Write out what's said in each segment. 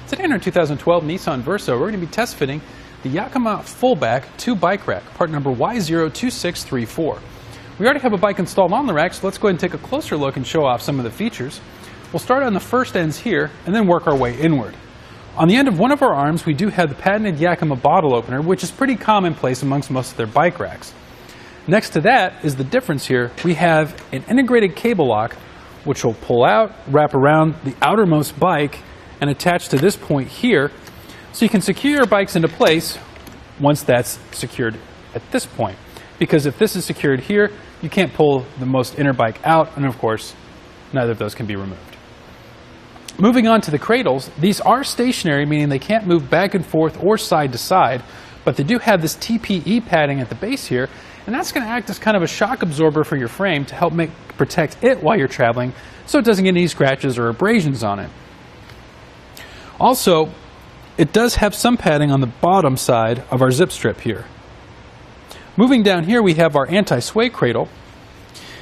Today in our 2012 Nissan Versa, we're going to be test fitting the Yakima FullBack 2 bike rack, part number Y02634. We already have a bike installed on the rack, so let's go ahead and take a closer look and show off some of the features. We'll start on the first ends here and then work our way inward. On the end of one of our arms, we do have the patented Yakima bottle opener, which is pretty commonplace amongst most of their bike racks. Next to that is the difference here. We have an integrated cable lock, which will pull out, wrap around the outermost bike, and attach to this point here, so you can secure your bikes into place once that's secured at this point. Because if this is secured here, you can't pull the most inner bike out, and of course, neither of those can be removed. Moving on to the cradles, these are stationary, meaning they can't move back and forth or side to side, but they do have this TPE padding at the base here, and that's going to act as kind of a shock absorber for your frame to help protect it while you're traveling, so it doesn't get any scratches or abrasions on it. Also, it does have some padding on the bottom side of our zip strip here. Moving down here, we have our anti-sway cradle,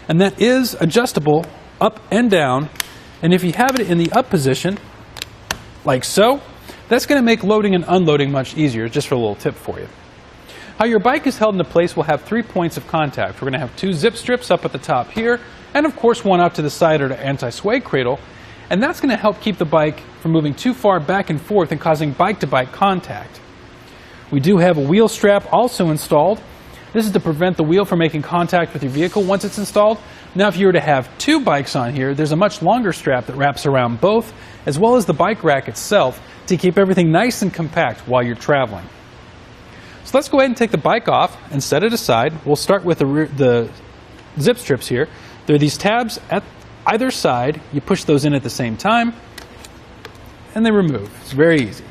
and that is adjustable up and down, and if you have it in the up position, like so, that's going to make loading and unloading much easier, just for a little tip for you. How your bike is held into place will have 3 points of contact. We're going to have 2 zip strips up at the top here, and of course one out to the side or the anti-sway cradle, and that's going to help keep the bike from moving too far back and forth and causing bike-to-bike contact. We do have a wheel strap also installed. This is to prevent the wheel from making contact with your vehicle once it's installed. Now if you were to have 2 bikes on here, there's a much longer strap that wraps around both, as well as the bike rack itself, to keep everything nice and compact while you're traveling. So let's go ahead and take the bike off and set it aside. We'll start with the zip strips here. There are these tabs at either side. You push those in at the same time, and they remove. It's very easy.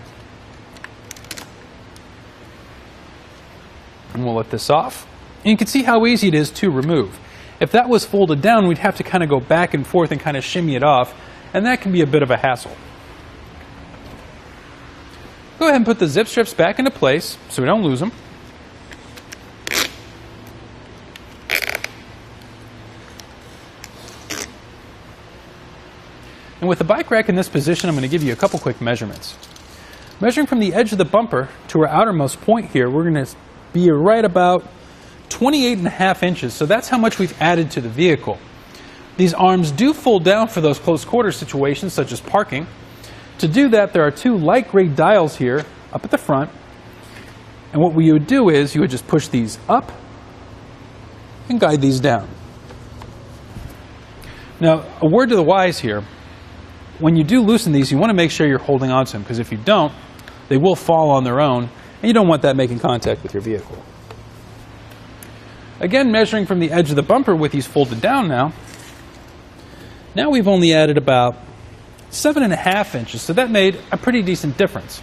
And we'll let this off. And you can see how easy it is to remove. If that was folded down, we'd have to kind of go back and forth and kind of shimmy it off, and that can be a bit of a hassle. Go ahead and put the zip strips back into place so we don't lose them. And with the bike rack in this position, I'm going to give you a couple quick measurements. Measuring from the edge of the bumper to our outermost point here, we're going to be right about 28.5 inches, so that's how much we've added to the vehicle. These arms do fold down for those close quarter situations, such as parking. To do that, there are 2 light gray dials here up at the front, and what you would do is you would just push these up and guide these down. Now, a word to the wise here. When you do loosen these, you want to make sure you're holding on to them, because if you don't, they will fall on their own, and you don't want that making contact with your vehicle. Again, measuring from the edge of the bumper with these folded down now we've only added about 7.5 inches, so that made a pretty decent difference.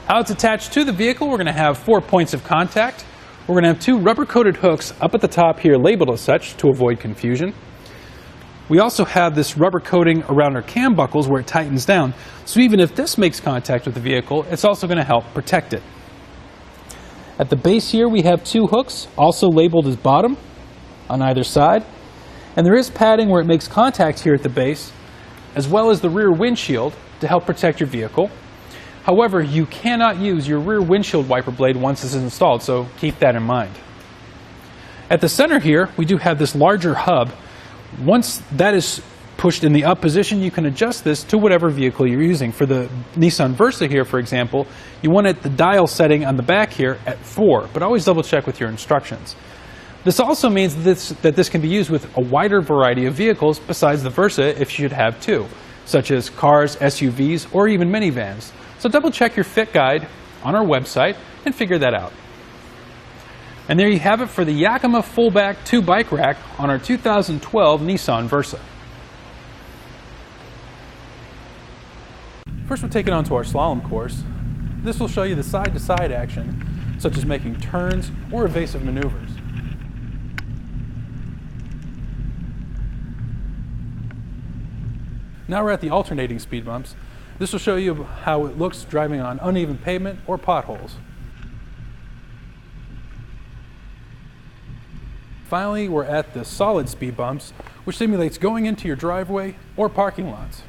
How it's attached to the vehicle, we're going to have 4 points of contact. We're going to have 2 rubber-coated hooks up at the top here labeled as such to avoid confusion. We also have this rubber coating around our cam buckles where it tightens down, so even if this makes contact with the vehicle, it's also going to help protect it. At the base here we have 2 hooks, also labeled as bottom, on either side, and there is padding where it makes contact here at the base, as well as the rear windshield to help protect your vehicle. However, you cannot use your rear windshield wiper blade once this is installed, so keep that in mind. At the center here, we do have this larger hub. Once that is pushed in the up position, you can adjust this to whatever vehicle you're using. For the Nissan Versa here, for example, you want the dial setting on the back here at 4, but always double check with your instructions. This also means that this can be used with a wider variety of vehicles besides the Versa if you should have 2, such as cars, SUVs, or even minivans. So double check your fit guide on our website and figure that out. And there you have it for the Yakima FullBack 2 bike rack on our 2012 Nissan Versa. First we'll take it onto our slalom course. This will show you the side-to-side action, such as making turns or evasive maneuvers. Now we're at the alternating speed bumps. This will show you how it looks driving on uneven pavement or potholes. Finally, we're at the solid speed bumps, which simulates going into your driveway or parking lots.